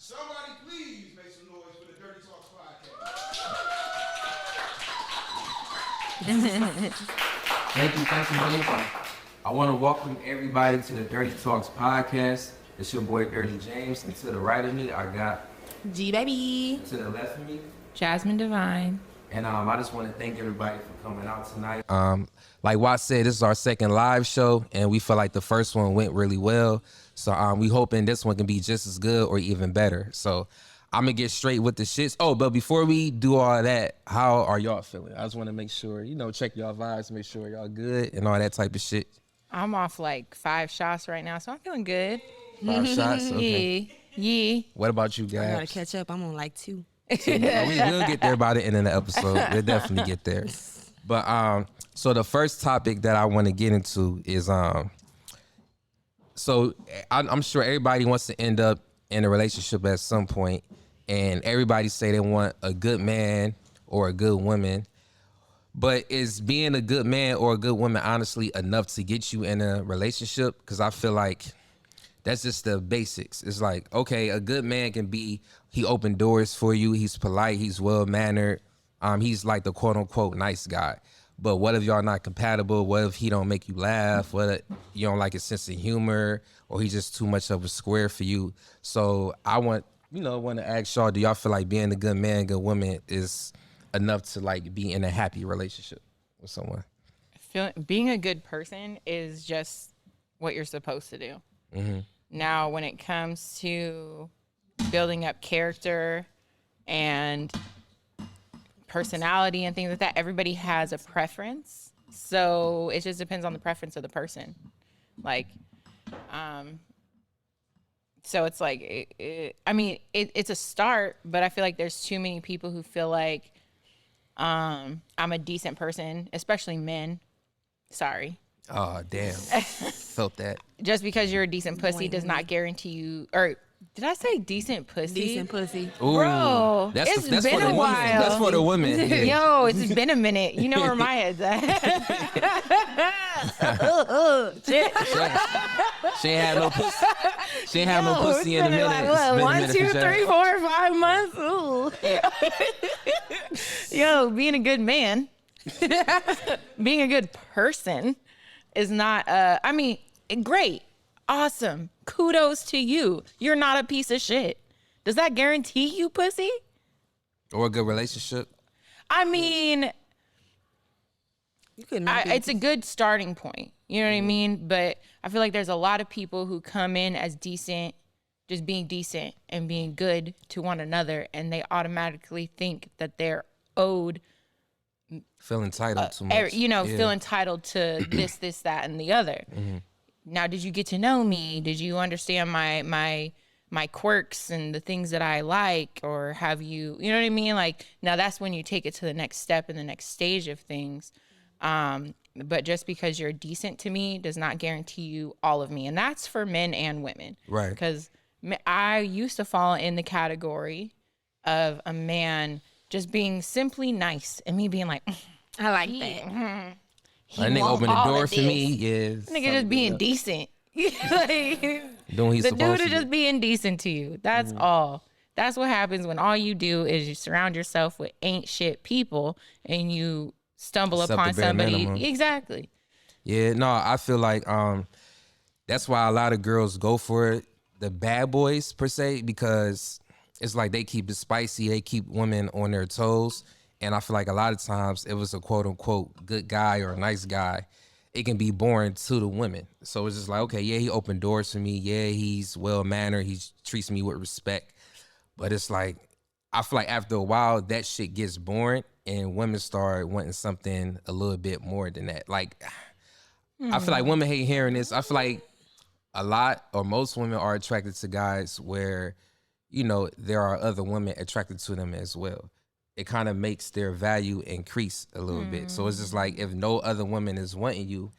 Somebody please make some noise for the Dirty Talks podcast. Thank you. I want to welcome everybody to the Dirty Talks podcast. It's your boy Dirty James, and to the right of me, I got G Baby, to the left of me, Jasmine Divine. and I just want to thank everybody for coming out tonight. Like Watt said, this is our second live show, and we feel like the first one went really well. So we hoping this one can be just as good or even better. So I'm gonna get straight with the shits. Oh, but before we do all that, how are y'all feeling? I just want to make sure, check y'all vibes, make sure y'all good and all that type of shit. I'm off like 5 shots right now, so I'm feeling good. 5 shots? Okay. Yeah. What about you I gotta guys? catch up. I'm on like 2. We'll get there by the end of the episode. We'll definitely get there. But so the first topic that I want to get into is so I'm sure everybody wants to end up in a relationship at some point, and everybody say they want a good man or a good woman. But is being a good man or a good woman honestly enough to get you in a relationship? Because I feel like that's just the basics. It's like, okay, a good man can be, he opened doors for you. He's polite. He's well-mannered. He's like the quote-unquote nice guy. But what if y'all not compatible? What if he don't make you laugh? What if you don't like his sense of humor? Or he's just too much of a square for you? So I want to ask y'all, do y'all feel like being a good man, good woman is enough to like be in a happy relationship with someone? Being a good person is just what you're supposed to do. Mm-hmm. Now, when it comes to building up character and personality and things like that, everybody has a preference. So it just depends on the preference of the person. Like, so it's like, it's a start, but I feel like there's too many people who feel like I'm a decent person, especially men. Sorry. Oh, damn. Felt that. Just because you're a decent pussy does not guarantee you, or did I say decent pussy? Decent pussy. Ooh, Bro, that's it's been for the a women. while. That's for the women. Yeah. Yo, it's been a minute. You know where my head's at. Shit. She ain't had no pussy. She ain't had no pussy in a It's been minute. like, It's what, been a 1, minute 2, for 3, Jack. 4, 5 months. Ooh. Yo, being a good man, being a good person is not. Great, awesome, kudos to you. You're not a piece of shit. Does that guarantee you pussy? Or a good relationship. I mean, You could not be it's a good starting point. You know what I mean? But I feel like there's a lot of people who come in as decent, just being decent and being good to one another, and they automatically think that they're owed, Feel entitled too much. feel entitled to this, that, and the other. Mm-hmm. Now, did you get to know me? Did you understand my quirks and the things that I like? Or have you know what I mean? Like, now that's when you take it to the next step and the next stage of things. But just because you're decent to me does not guarantee you all of me. And that's for men and women. Right. Because I used to fall in the category of a man just being simply nice and me being like, I like that. That nigga opened the door for me. Yeah. nigga just being decent. Like, Doing he's the supposed dude to is just do. being decent to you. That's all. That's what happens when all you do is you surround yourself with ain't shit people and you stumble Except upon the bare somebody. minimum. Exactly. Yeah, no, I feel like that's why a lot of girls go for it, the bad boys per se, because it's like they keep it spicy, they keep women on their toes. And I feel like a lot of times if it's a quote unquote good guy or a nice guy, it can be boring to the women. So it's just like, okay, yeah, he opened doors for me. Yeah, he's well-mannered. He treats me with respect. But it's like, I feel like after a while, that shit gets boring and women start wanting something a little bit more than that. Like, I feel like women hate hearing this. I feel like a lot or most women are attracted to guys where, there are other women attracted to them as well. It kind of makes their value increase a little bit. So it's just like, if no other woman is wanting you,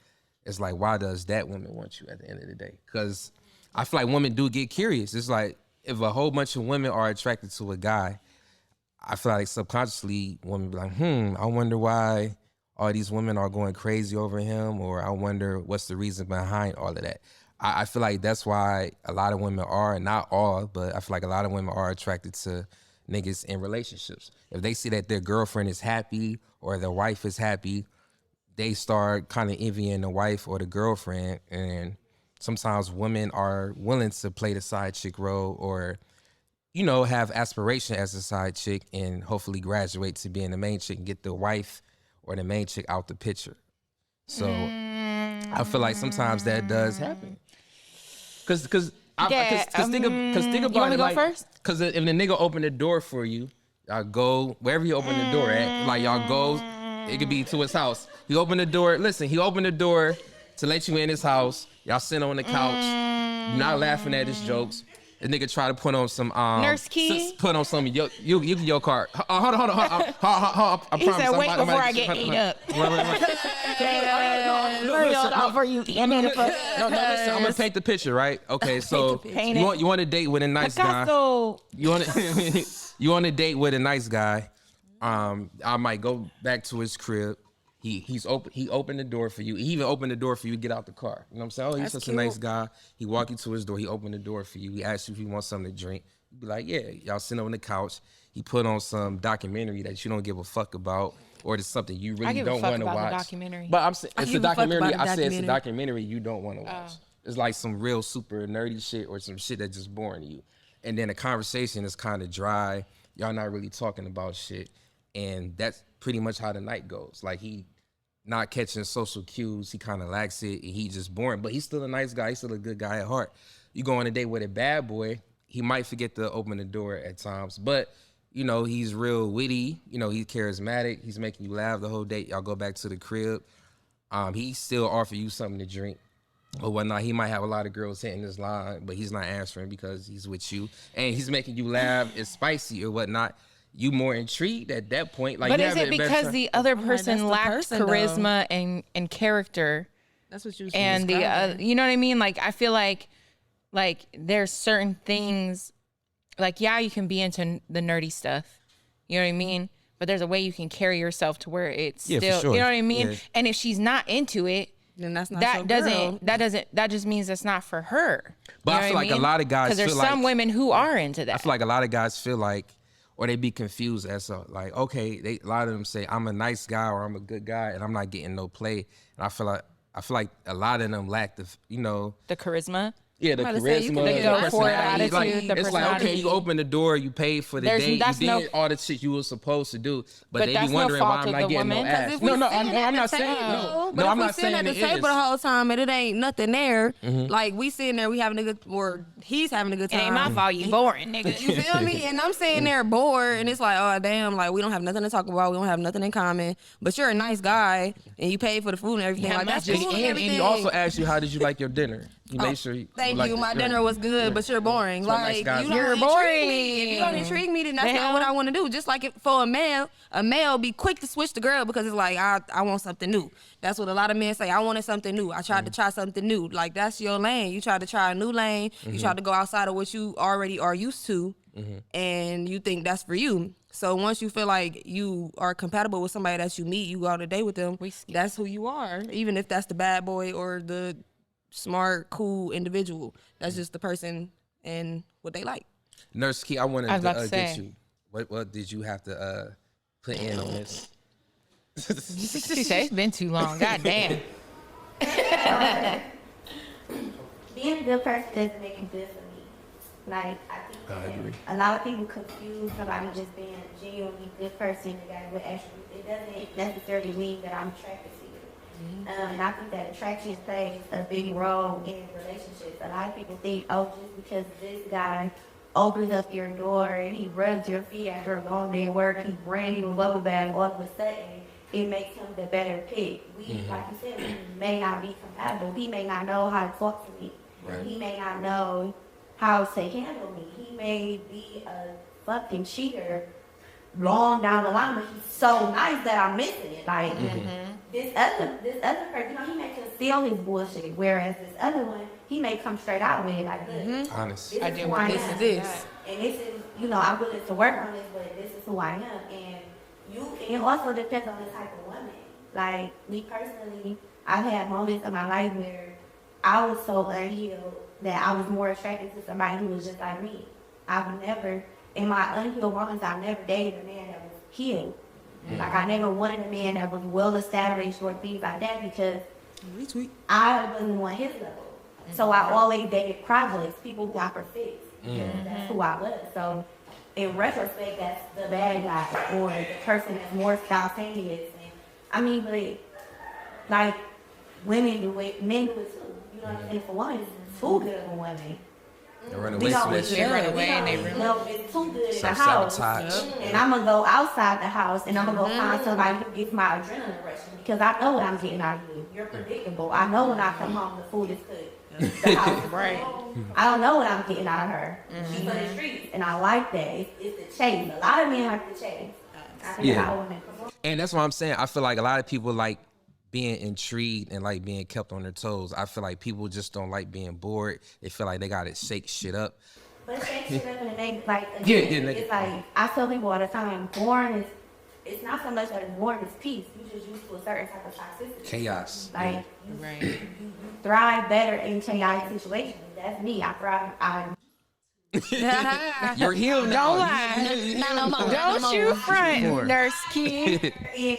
it's like, why does that woman want you at the end of the day? Because I feel like women do get curious. It's like, if a whole bunch of women are attracted to a guy, I feel like subconsciously women be like, I wonder why all these women are going crazy over him, or I wonder what's the reason behind all of that. I feel like that's why a lot of women are, not all, but I feel like a lot of women are attracted to niggas in relationships. If they see that their girlfriend is happy or their wife is happy, they start kind of envying the wife or the girlfriend. And sometimes women are willing to play the side chick role or, you know, have aspiration as a side chick and hopefully graduate to being the main chick and get the wife or the main chick out the picture. So I feel like sometimes that does happen. Cause think about you it, want me to go like, first? cause if the nigga open the door for you, y'all go wherever you open the door at. Like y'all go, it could be to his house. He opened the door. Listen, he opened the door to let you in his house. Y'all sit on the couch, not laughing at his jokes. The nigga try to put on some Nurse Key? put on some your card. Hold on. I He promise. said, "Wait before I get Wait. eat up." No, listen, I'm gonna paint the picture, right? Okay, so Paint you it. want a date with a nice guy. Picasso. You want a date with a nice guy. I might go back to his crib. He opened the door for you. He even opened the door for you to get out the car. You know what I'm saying? Oh, he's such a nice guy. He walked you to his door. He opened the door for you. He asked you if you want something to drink. You be like, yeah. Y'all sitting on the couch. He put on some documentary that you don't give a fuck about, or it's something you really give a don't fuck want to about the watch. documentary. But I'm saying it's a give a fuck documentary. about the I said it's a documentary. documentary you don't want to watch. It's like some real super nerdy shit or some shit that's just boring to you. And then the conversation is kind of dry. Y'all not really talking about shit. And that's pretty much how the night goes. Like he not catching social cues. He kind of lacks it. And he just boring. But he's still a nice guy. He's still a good guy at heart. You go on a date with a bad boy, he might forget to open the door at times. But, you know, he's real witty. You know, he's charismatic. He's making you laugh the whole date. Y'all go back to the crib. He still offer you something to drink or whatnot. He might have a lot of girls hitting his line, but he's not answering because he's with you. And he's making you laugh. It's spicy or whatnot. You more intrigued at that point. Like, But you is have it a better because time. the other that's person the lacked person, though. charisma and character, That's what you. and the you know what I mean? Like I feel like there's certain things, like yeah, you can be into the nerdy stuff, you know what I mean? But there's a way you can carry yourself to where it's Yeah, for still, sure. you know what I mean? Yeah. And if she's not into it, Then that's not your that just means it's not for her. But You I know feel what like a lot of guys because there's feel some like- women who are into that. I feel like a lot of guys feel like, or they be confused as to like, okay, a lot of them say I'm a nice guy or I'm a good guy and I'm not getting no play. And I feel like a lot of them lack the, you know, the charisma. yeah, the I'm about to say, you charisma, can the go for personality. attitude, Like, the it's like, okay, personality. you open the door, you paid for the There's- date, you that's no- did all the shit you were supposed to do, but they that's be no wondering fault why I'm of not the getting no woman. ass. If No, we no, sitting I'm at not the saying table- no. But No, if I'm we not sitting saying at the it table is. the whole time and it ain't nothing there, like we sitting there, we having a good, or he's having a good It time. ain't my fault you boring, nigga. You feel me? And I'm sitting there bored, and it's like, oh damn, like we don't have nothing to talk about, we don't have nothing in common. But you're a nice guy, and you paid for the food and everything. Yeah, like that's that's cool just- and And everything. he also asked you, how did you like your dinner? He made sure you Thank liked you. it. My Yeah. dinner was good, but you're boring. So nice Like guys you do. don't You're intrigue boring. me. If you don't intrigue me, then that's Damn. not what I want to do. Just like for a male be quick to switch the girl because it's like I want something new. That's what a lot of men say. I wanted something new. I tried to try something new. Like that's your lane. You try to try a new lane. You try to go outside of what you already are used to, and you think that's for you. So once you feel like you are compatible with somebody that you meet, you go on a date with them. That's who you are. Even if that's the bad boy or the smart, cool individual. That's just the person and what they like. Nurse Key, I wanted I was to about to get say. you. What did you have to put in on this? She said it's been too long. God damn. Being a good person doesn't make you good for me. Like, I think I agree. a lot of people confuse somebody just being a genuinely good person, a guy with attributes. It doesn't necessarily mean that I'm attracted to you. And I think that attraction plays a big role in relationships. A lot of people think, oh, just because this guy opens up your door and he rubs your feet after a long day of work, he brings you a bubble bath, all of a sudden, it makes him the better pick. We, like you said, we may not be compatible. He may not know how to talk to me. Right. He may not know how to handle me. He may be a fucking cheater long down the line, but he's so nice that I'm missing it. Like this other person, you know, he may conceal his bullshit, whereas this other one, he may come straight out with it. Like, look, Honest. this I is did who want I this am. is this. And this is, you know, I'm willing to work on this, but this is who I am. And it also depends on the type of woman. Like, me personally, I've had moments in my life where I was so unhealed that I was more attracted to somebody who was just like me. I would never, in my unhealed moments, I never dated a man that was healed. Like, I never wanted a man that was well established or things like that because I wasn't on his level. So I always dated projects, people who got for fix. Because that's who I was. So in retrospect, that's the bad guy or the person that's more spontaneous. And I mean, but like women do it, men do it too. You know what I'm saying? For one, it's too good of a woman. They run We away from don't that They shit. run away and they ruin no, it's too good in the house. Self-sabotage. And I'm gonna go outside the house and I'm gonna go find somebody who gets my adrenaline rush because I know what I'm getting out of you. You're predictable. I know when I come home the food is cooked. The house is Right. clean. I don't know what I'm getting out of her. She's for the streets, and I like that. It's the chase. A lot of men like the chase. I think Yeah. all women. And that's what I'm saying. I feel like a lot of people like being intrigued and like being kept on their toes. I feel like people just don't like being bored. They feel like they gotta shake shit up. But shake shit up in a negative, like, Yeah, again, yeah, it's like, I tell people all the time, boring is, it's not so much that it's boring, it's peace. You just used to a certain type of toxicity. Chaos. Like, Right. you thrive better in chaotic situations. That's me. I thrive. You're healed now. Don't lie. Don't you front, Nurse Key. In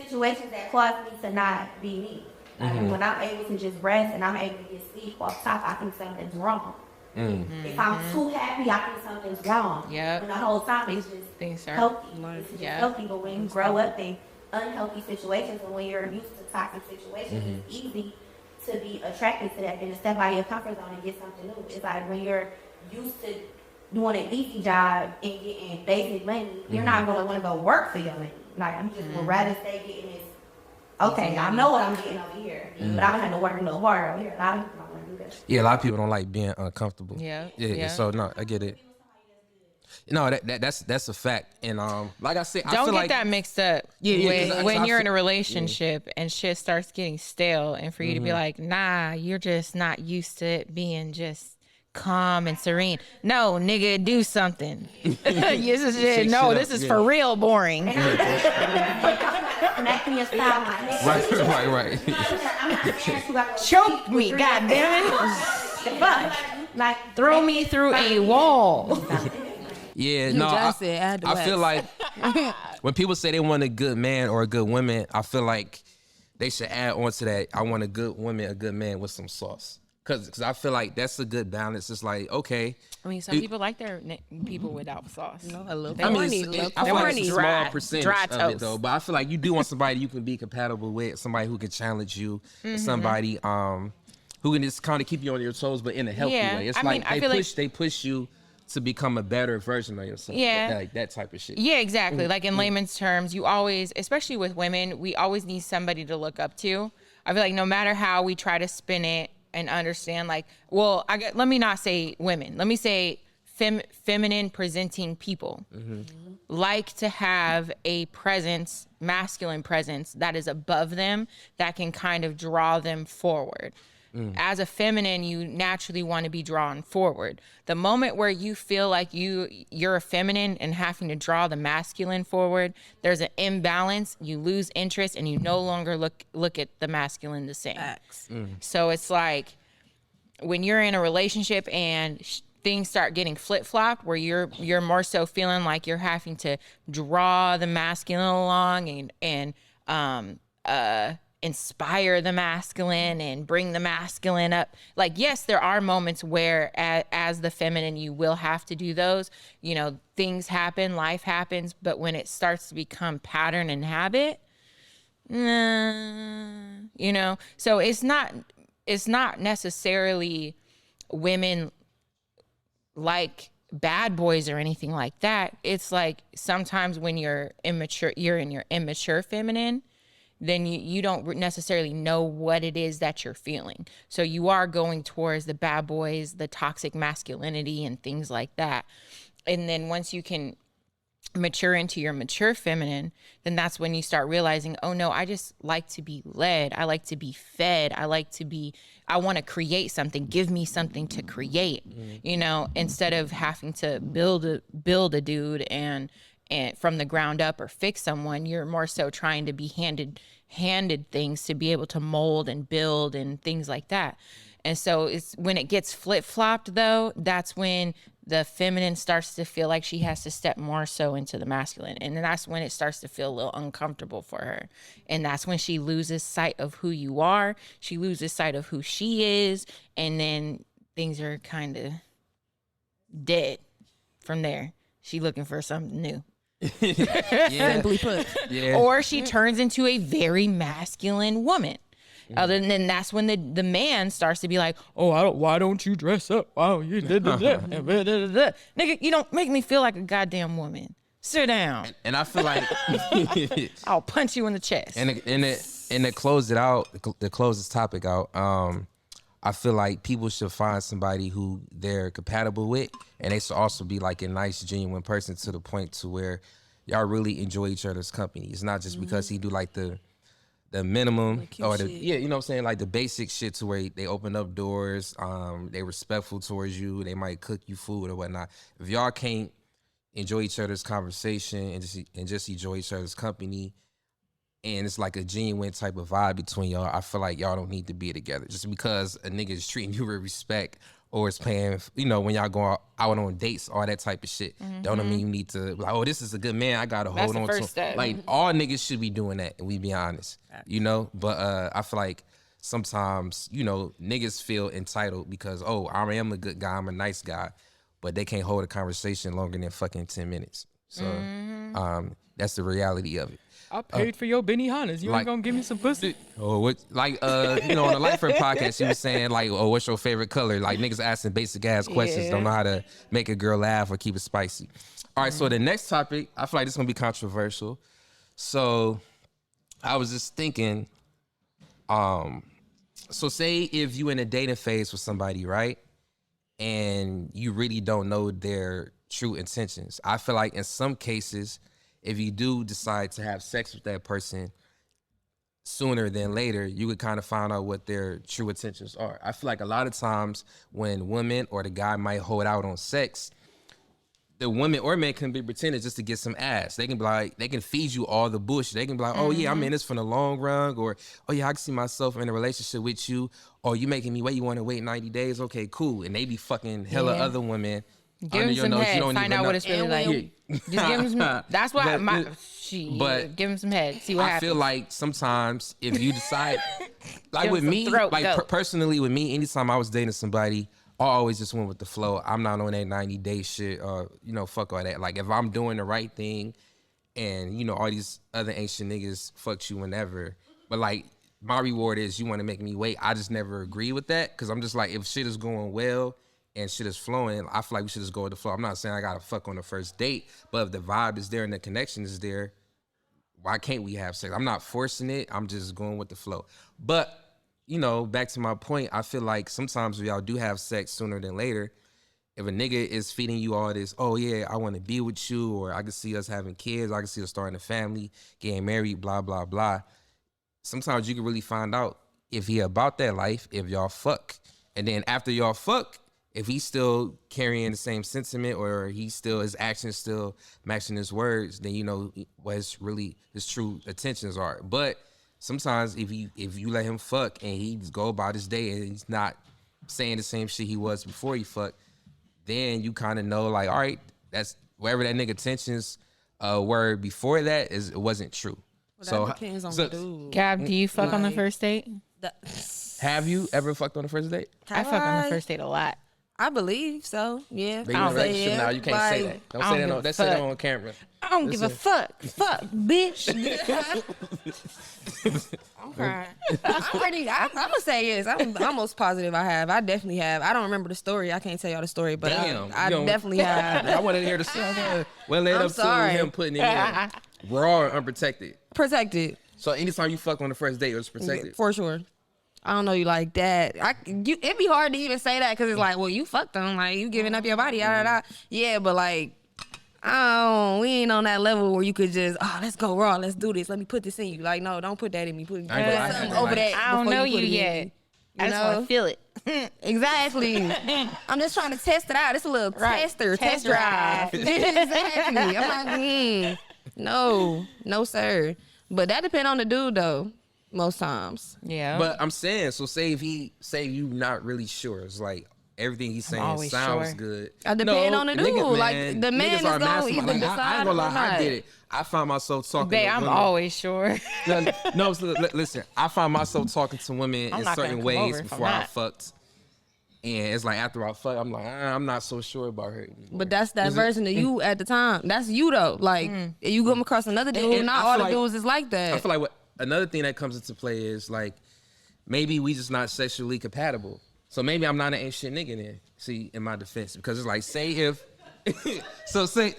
situations that cause me to not be me. Like when I'm able to just rest and I'm able to get sleep off top, I think something's wrong. If I'm too happy, I think something's wrong. Yep. When the whole time it's just Things are healthy. It's just Yep. healthy. But when you grow up in unhealthy situations and when you're used to toxic situations, it's easy to be attracted to that and to step out of your comfort zone and get something new. It's like when you're used to doing an easy job and getting basic money, you're not going to want to go work for your money. Like, I'm just would rather stay getting this. Okay, I know what I'm getting over here, but I'm gonna have to work a little harder over here. A lot of people don't want to do that. Yeah, a lot of people don't like being uncomfortable. Yeah, Yeah. yeah. So no, I get it. No, that's a fact. And like I said, I Don't feel get like that mixed up Yeah, with 'cause when I you're in feel- a relationship and shit starts getting stale, and for you to be like, nah, you're just not used to it being just calm and serene. No, nigga, do something. This is Shake no, shit this up, is yeah. for real boring. Smacking your style, my nigga. right. I'm not a man who got Choke me, goddamn it. the fuck. Like, Throw me through a wall. Yeah, no, John said, add the I feel like wax. when people say they want a good man or a good woman, I feel like they should add on to that. I want a good woman, a good man with some sauce. Cause I feel like that's a good balance. It's like, okay. I mean, some people like their people without sauce. A little They I mean, want it's, these- I feel like it's a dry- small percentage dry of it toast. though. But I feel like you do want somebody you can be compatible with, somebody who can challenge you, Mm-hmm. somebody who can just kind of keep you on your toes, but in a healthy Yeah, way. It's I like mean, I feel like- they push you to become a better version of yourself. Yeah. Like that type of shit. Yeah, exactly. Like Mm-hmm. in layman's terms, you always, especially with women, we always need somebody to look up to. I feel like no matter how we try to spin it and understand, like, well, let me not say women. Let me say feminine presenting people like to have a presence, masculine presence that is above them that can kind of draw them forward. As a feminine, you naturally want to be drawn forward. The moment where you feel like you're a feminine and having to draw the masculine forward, there's an imbalance. You lose interest and you no longer look at the masculine the same. Facts. So it's like when you're in a relationship and things start getting flip-flopped where you're more so feeling like you're having to draw the masculine along and inspire the masculine and bring the masculine up. Like, yes, there are moments where as the feminine, you will have to do those, you know, things happen, life happens, but when it starts to become pattern and habit, you know, so it's not necessarily women like bad boys or anything like that. It's like sometimes when you're in your immature feminine, then you don't necessarily know what it is that you're feeling. So you are going towards the bad boys, the toxic masculinity and things like that. And then once you can mature into your mature feminine, then that's when you start realizing, oh no, I just like to be led. I like to be fed. I want to create something. Give me something to create, you know, instead of having to build a dude and from the ground up or fix someone. You're more so trying to be handed handed things to be able to mold and build and things like that. And so it's when it gets flip-flopped though, that's when the feminine starts to feel like she has to step more so into the masculine. And then that's when it starts to feel a little uncomfortable for her. And that's when she loses sight of who you are. She loses sight of who she is. And then things are kind of dead from there. She looking for something new. Simply put. Yeah. Or she turns into a very masculine woman. Other than that's when the man starts to be like, oh, why don't you dress up? Oh, you did Nigga, you don't make me feel like a goddamn woman. Sit down. And I feel like I'll punch you in the chest. and to close it out, to close this topic out, I feel like people should find somebody who they're compatible with, and they should also be like a nice, genuine person to the point to where y'all really enjoy each other's company. It's not just because he do like the minimum or the shit. you know what I'm saying, like the basic shit to where they open up doors, they respectful towards you, they might cook you food or whatnot. If y'all can't enjoy each other's conversation and just enjoy each other's company, and it's like a genuine type of vibe between y'all, I feel like y'all don't need to be together. Just because a nigga is treating you with respect or is paying, you know, when y'all go out on dates, all that type of shit, don't mean you need to, like, oh, this is a good man, I gotta hold the on to first him. step. Like, all niggas should be doing that, and we be honest, you know? But I feel like sometimes, you know, niggas feel entitled because, oh, I am a good guy, I'm a nice guy, but they can't hold a conversation longer than fucking 10 minutes. So that's the reality of it. I paid for your Benihana's. You like- ain't gonna give me some pussy? Or what, like, you know, on the Life Friend podcast, she was saying, like, oh, what's your favorite color? Like, niggas asking basic ass questions, don't know how to make a girl laugh or keep it spicy. All right, so the next topic, I feel like this is gonna be controversial. So I was just thinking, so say if you in a dating phase with somebody, right? And you really don't know their true intentions. I feel like in some cases, if you do decide to have sex with that person, sooner than later, you could kind of find out what their true intentions are. I feel like a lot of times when women or the guy might hold out on sex, the woman or man can be pretending just to get some ass. They can be like, they can feed you all the bullshit. They can be like, oh yeah, I'm in this for the long run, or oh yeah, I can see myself in a relationship with you, or you making me wait, you want to wait 90 days? Okay, cool. And they be fucking hella other women. Give him some head. Find out what it's really like. Just give him some. That's why But give him some head. See what I happens. feel like sometimes if you decide, like Give with him me, some throat like goat. personally with me, anytime I was dating somebody, I always just went with the flow. I'm not on that 90-day shit or, you know, fuck all that. Like if I'm doing the right thing and, you know, all these other ancient niggas fucked you whenever, but like my reward is you want to make me wait. I just never agree with that because I'm just like, if shit is going well and shit is flowing, I feel like we should just go with the flow. I'm not saying I gotta fuck on the first date, but if the vibe is there and the connection is there, why can't we have sex? I'm not forcing it. I'm just going with the flow. But, you know, back to my point, I feel like sometimes when y'all do have sex sooner than later, if a nigga is feeding you all this, oh yeah, I want to be with you, or I can see us having kids, I can see us starting a family, getting married, blah, blah, blah. Sometimes you can really find out if he about that life, if y'all fuck. And then after y'all fuck, if he's still carrying the same sentiment or his actions still matching his words, then you know what his true intentions are. But sometimes if you let him fuck and he just go about his day and he's not saying the same shit he was before he fucked, then you kind of know like, all right, that's wherever that nigga intentions were before that it wasn't true. Well, that depends on the dude. Gab, do you fuck on the Like- first date? Have you ever fucked on the first date? I fuck on the first date a lot. I believe so. Yeah. They in a relationship now, you can't say that. Don't say that on, say that on camera. I don't give a fuck. Fuck, bitch. I'm crying. I'm gonna say yes. I'm almost positive I have. I definitely have. I don't remember the story. I can't tell y'all the story, but Damn, I you don't- definitely have. I wanted to hear the story. Well, led I'm up sorry. to him putting it in. We're all unprotected. Protected. So anytime you fuck on the first date, it was protected. For sure. I don't know you like that. It'd be hard to even say that because it's like, well, you fucked them. Like, you giving up your body. Yeah, but like, we ain't on that level where you could just, let's go raw. Let's do this. Let me put this in you. Like, no, don't put that in me. Put I ain't gonna lie, something I over like- that. I don't before know put you it in yet. me. I just want to feel it. Exactly. I'm just trying to test it out. It's a little Right. test drive. Exactly. I'm like, no, sir. But that depend on the dude though. most times. Yeah. But I'm saying, so say you not really sure. It's like everything he's saying always sounds sure. good. It depend on the dude. Like, the man niggas is are gonna masterminds. either Like, I decide ain't gonna lie, or I not. did it. I found myself talking Babe, to I'm women. always sure. No, so listen, I find myself talking to women I'm in not gonna certain come ways over if I'm before I not. fucked. And it's like after I fuck, I'm like, I'm not so sure about her anymore. But that's that version of you at the time. That's you though. Like you come across another dude, and not I all feel the like- dudes is like that. I feel like another thing that comes into play is like maybe we just not sexually compatible. So maybe I'm not an ain't shit nigga then. See, in my defense, because it's like say if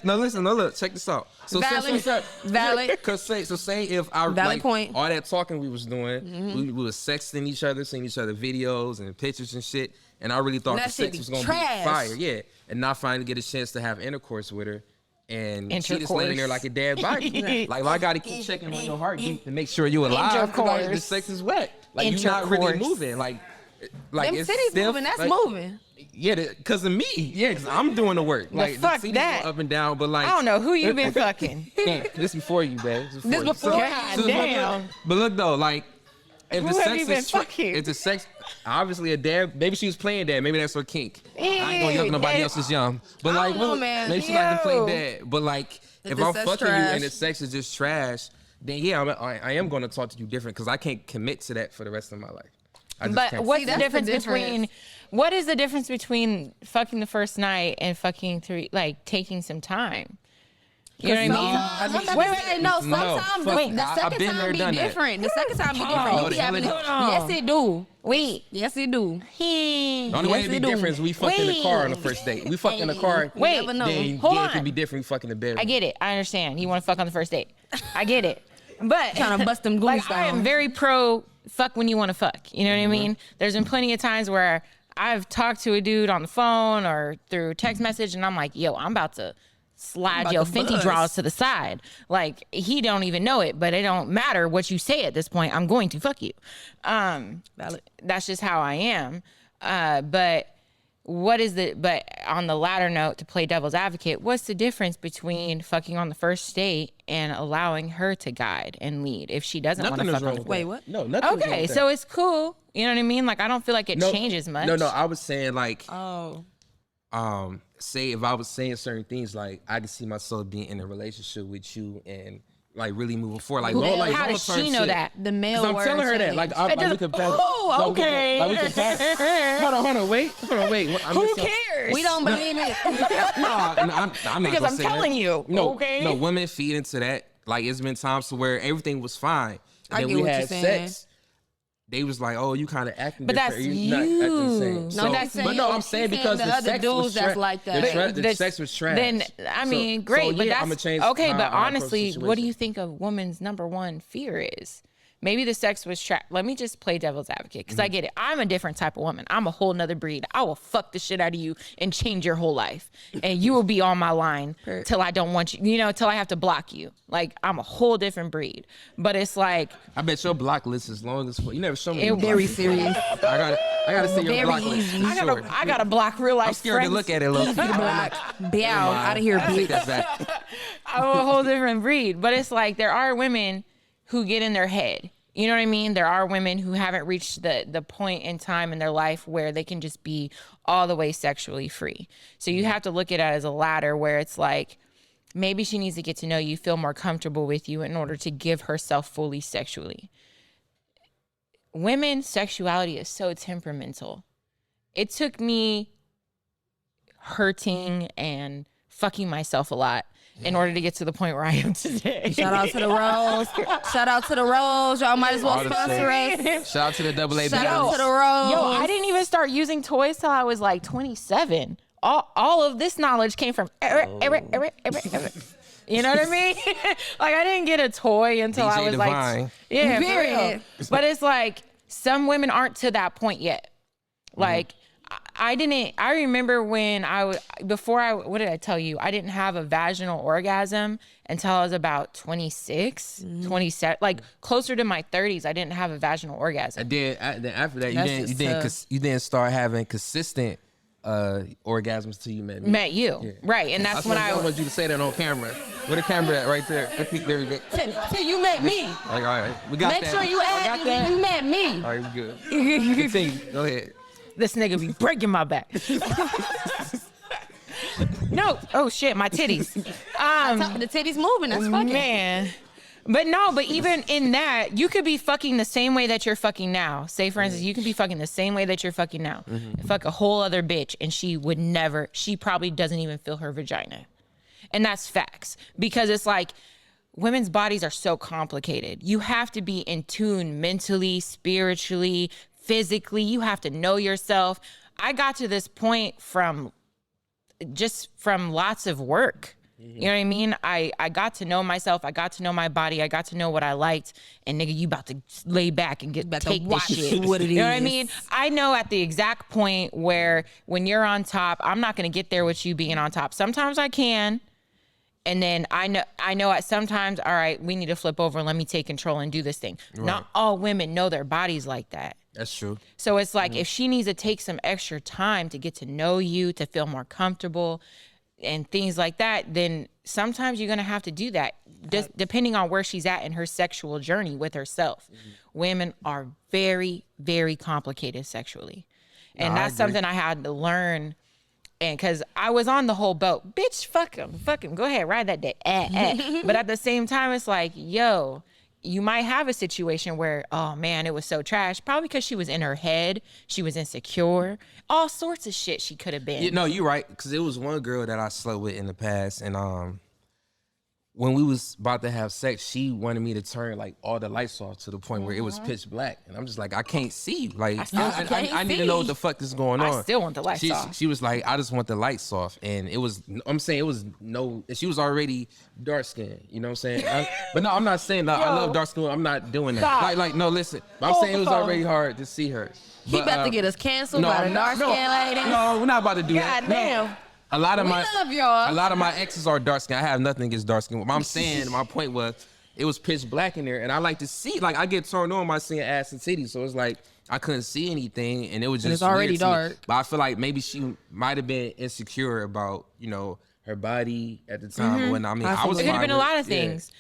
look, check this out. So Valid. Cause say if I Valid like point. all that talking we was doing, we was sexting each other, seeing each other videos and pictures and shit, and I really thought That the shit sex be was gonna trash. be fire, yeah, and not finally get a chance to have intercourse with her. And she just laying there like a dead body. Like, well, I gotta keep checking on your heartbeat to make sure you alive. 'Cause, like, the Intercourse. sex is wet. Like you're not really Intercourse. moving. Like Them it's cities stiff. moving, that's Like, moving. Yeah, because of me. Yeah, because I'm doing the work. Like fuck the CDs that. go up and down, but like I don't know who you been fucking. Damn, this before you, babe. This before you. God look, damn. but look though, like if Who the have sex you been is fucking? if the sex obviously a dad, maybe she was playing dad, maybe that's her kink. I ain't gonna yuck nobody Hey, else's young, but I like don't know, man. maybe she like to Yo. play dad. But like if the I'm sex fucking you trash. and the sex is just trash, then yeah, I am gonna talk to you different because I can't commit to that for the rest of my life. I just But can't. what's See, the that's the difference difference. between what is the difference between fucking the first night and fucking like taking some time? You know what I mean? Wait, no. No, Sometimes fuck the that. I've second been time there, be done that. different. The second time be different. No, You be the having hell it- it Yes, it do. Wait. Yes, it do. He. The only way Yes, it be it do. different is we fuck in the car on the Wait. first date. We fuck in the car. Wait. never know. Then Hold yeah, it could on. be different. We fuck in the bedroom. I get it. I understand. You want to fuck on the first date. I get it. But Tryna bust them like goonies I am down. very pro fuck when you want to fuck. You know what I Mm-hmm. mean? There's been plenty of times where I've talked to a dude on the phone or through text message and I'm like, yo, I'm about to slide about your to Fenty buzz. drawers to the side. Like he don't even know it, but it don't matter what you say at this point. I'm going to fuck you. Valid. That's just how I am. But on the latter note, to play devil's advocate, what's the difference between fucking on the first date and allowing her to guide and lead if she doesn't want Nothing to is fuck wrong on the with Wait, that. what? No, nothing. is wrong Okay, with that. so it's cool. You know what I mean? Like I don't feel like it changes much. No, I was saying like, Oh. say if I was saying certain things, like I could see myself being in a relationship with you and like really moving forward. Like, like How does long-term she know shit. that? The male 'Cause I'm word telling her that. change. Like, It we could pass. Oh, like, we could- okay. like, we could pass. Hold on, wait. I'm Who just- cares? We don't believe it. No, I'm not Because gonna I'm say telling that. you, No, okay? no, women feed into that. Like it's been times to where everything was fine, and I then get we what you're had saying. sex. They was like, "Oh, you kind of acting But different. that's You're not acting the same." you. So, that's but no, you. I'm saying She's because saying the the other sex dudes was that's tra- like that. The sex was trash. Then I mean, So- great, so, but yeah, that's I'ma change okay. how But I approach the honestly, what do situation. you think a woman's number one fear is? Maybe the sex was trash. Let me just play devil's advocate because I get it. I'm a different type of woman. I'm a whole nother breed. I will fuck the shit out of you and change your whole life, and you will be on my line till I don't want you. You know, till I have to block you. Like I'm a whole different breed. But it's like I bet your block list is long as fuck. You never show me. It your block Very list. serious. I gotta see your Very block list. easy. I gotta block real life I'm scared friends. to look at it. Look. Be out of here, bitch. That's that. I'm a whole different breed. But it's like there are women who get in their head. You know what I mean? There are women who haven't reached the point in time in their life where they can just be all the way sexually free. So you have to look at it as a ladder where it's like maybe she needs to get to know you, feel more comfortable with you in order to give herself fully sexually. Women's sexuality is so temperamental. It took me hurting and fucking myself a lot in order to get to the point where I am today. Shout out to the Rose. Shout out to the Rose. Y'all might as well All the sponsor us. Shout out to the double A. Shout out to the Yo, Rose. I didn't even start using toys till I was like 27. All of this knowledge came from Eric. You know what I mean? Like I didn't get a toy until I DJ was Divine. like, yeah, for Period. real. But it's like some women aren't to that point yet. Like I didn't. I remember when what did I tell you? I didn't have a vaginal orgasm until I was about 26, 27, like closer to my 30s. I didn't have a vaginal orgasm. And then after that, That's just tough. you didn't start having consistent orgasms till you met me. Met you, right? And that's when I want you to say that on camera. Where the camera at? Right there. There we go. Till you met me. All right. We got Make that. sure you add that. you met me. All right, we good. Continue. Go ahead. This nigga be breaking my back. No. Oh shit, my titties. The titties moving. That's fucking. Man. But no, but even in that, you could be fucking the same way that you're fucking now. Say, for instance, you can be fucking the same way that you're fucking now. Fuck a whole other bitch, and she probably doesn't even feel her vagina. And that's facts. Because it's like, women's bodies are so complicated. You have to be in tune mentally, spiritually, physically. You have to know yourself. I got to this point from lots of work. You know what I mean? I got to know myself. I got to know my body. I got to know what I liked. And nigga, you about to lay back and take this shit. What it you know what I is. mean? I know at the exact point where when you're on top, I'm not going to get there with you being on top. Sometimes I can. And then I know at sometimes, all right, we need to flip over and let me take control and do this thing. Right. Not all women know their bodies like that. That's true. So it's like if she needs to take some extra time to get to know you, to feel more comfortable and things like that, then sometimes you're going to have to do that, just depending on where she's at in her sexual journey with herself. Women are very, very complicated sexually. And that's something I had to learn. And because I was on the whole boat, bitch, fuck him, go ahead, ride that dick. But at the same time, it's like, yo, you might have a situation where, oh man, it was so trash. Probably because she was in her head, she was insecure, all sorts of shit she could have been. No, you're right. Because it was one girl that I slept with in the past, and when we was about to have sex, she wanted me to turn like all the lights off to the point where it was pitch black, and I'm just like, I can't see. Like, I need to know what the fuck is going on. I still want the lights off. She was like, I just want the lights off, and it was. I'm saying it was no. She was already dark skinned. You know what I'm saying? But no, I'm not saying that. I love dark skin. I'm not doing that. Stop. Like no, listen. I'm saying it was already hard to see her. He about to get us canceled by the dark skin lady. No, we're not about to do that. God damn. A lot of We love y'all. a lot of my exes are dark skin. I have nothing against dark skin. What I'm saying, my point was, it was pitch black in there, and I like to see. Like, I get turned on by seeing ass and titties, so it's like I couldn't see anything, and it was just. And it's already weird to me. dark. But I feel like maybe she might have been insecure about her body at the time. When I mean, I was. It could have fine been a with lot it. of things.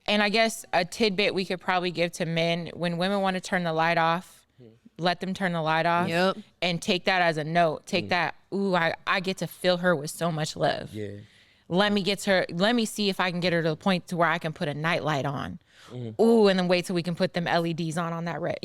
And I guess a tidbit we could probably give to men: when women want to turn the light off, let them turn the light off. Yep. And take that as a note. Take that. Ooh, I get to fill her with so much love. Yeah. Let me see if I can get her to the point to where I can put a night light on. Ooh, and then wait till we can put them LEDs on that red,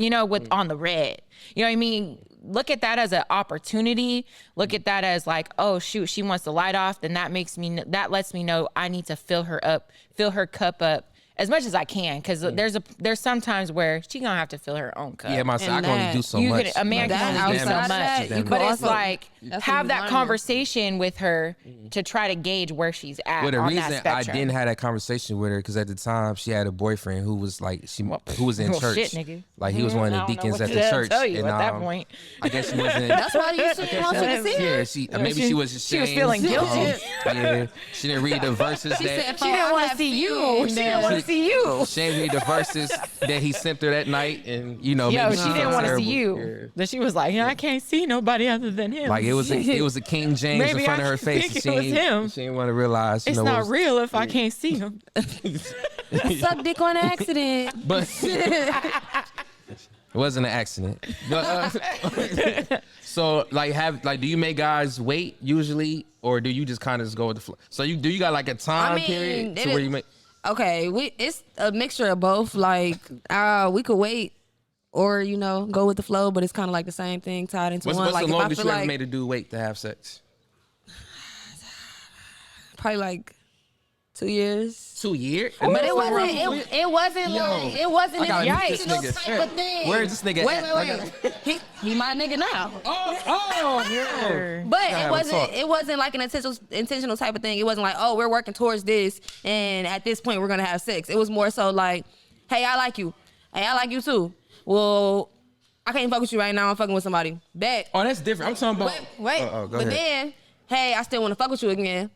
on the red. You know what I mean? Look at that as an opportunity. Look at that as like, oh shoot, she wants the light off. Then that lets me know I need to fill her cup up as much as I can, because there's some times where she gonna have to fill her own cup. Yeah, I can only do so much. A man can only do so outside of much. that, you But could it's also- like, that's have what that we conversation with her to try to gauge where she's at Well, the on that reason spectrum. I didn't have that conversation with her because at the time she had a boyfriend who was like who was in Well, church. shit, nigga. Like he was one of I the don't know deacons what at to the church. tell you and, at that point. I guess she wasn't. That's why you shouldn't want you to see her. Yeah, maybe she was ashamed. She was feeling guilty. Yeah, she didn't read the verses She that. said, She didn't want to see you. She didn't want to see you. She didn't read the verses that he sent her that night, and Yo, maybe she felt didn't want to see terrible. you. Yeah. Then she was like, I can't see nobody other than him. Like it was a King James in Maybe front of I her face. think and it was him. She didn't want to realize. It's what not was- real if I can't see him. Suck dick on accident. But it wasn't an accident. But, so do you make guys wait usually, or do you just kind of just go with the flow? So do you got like a time period to where you make? Okay, it's a mixture of both. Like, we could wait or, go with the flow, but it's kind of like the same thing tied into What's one. Like, the if I longest feel you ever like made a dude wait to have sex? probably like 2 years. 2 years? But it wasn't like, it wasn't I gotta an meet this intentional nigga. type of thing. Where is this nigga at? Wait. He my nigga now. Oh, yeah. But have a talk. it wasn't like an intentional type of thing. It wasn't like, oh, we're working towards this, and at this point we're gonna have sex. It was more so like, hey, I like you. Hey, I like you too. Well, I can't fuck with you right now. I'm fucking with somebody. Bet. Oh, that's different. I'm talking about. Wait. Go But ahead. then, hey, I still want to fuck with you again.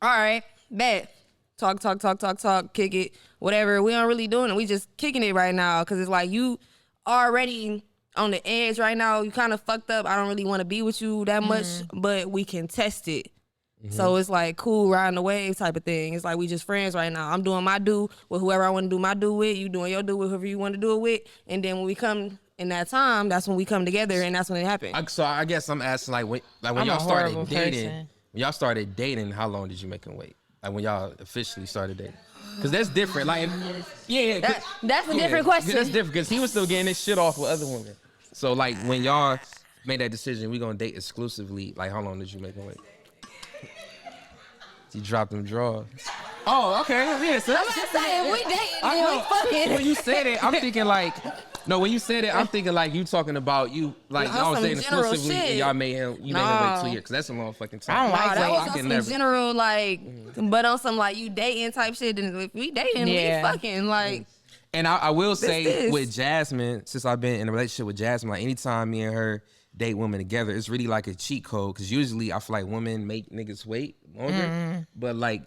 All right, bet. Talk, kick it, whatever. We aren't really doing it. We just kicking it right now because it's like you already on the edge right now. You kind of fucked up. I don't really want to be with you that much, but we can test it. So it's like cool riding the wave type of thing. It's like we just friends right now. I'm doing my do with whoever I want to do my do with. You doing your do with whoever you want to do it with. And then when we come in that time, that's when we come together, and that's when it happened. So I guess I'm asking like when I'm y'all a started horrible dating. person. When y'all started dating, how long did you make him wait? Like when y'all officially started dating? Because that's different. Like yeah. That's a different question. That's different because he was still getting his shit off with other women. So like when y'all made that decision, we gonna date exclusively. Like how long did you make him wait? He dropped them drawers. Oh, okay. Yeah, so I'm just saying, we dating, I then we know. fucking. When you said it, I'm thinking like, no. When you said it, I'm thinking like you talking about you, like No, y'all was some dating general exclusively, and shit. y'all made him, you made him wait 2 years, because that's a long fucking time. I don't like Nah, that wait. was I on can some never. general, like, but on some, like, you dating type shit. And if we dating, Yeah. we fucking, like, And I will say is. with Jasmine, since I've been in a relationship with Jasmine, like anytime me and her date women together, it's really like a cheat code. Because usually I feel like women make niggas wait longer, but like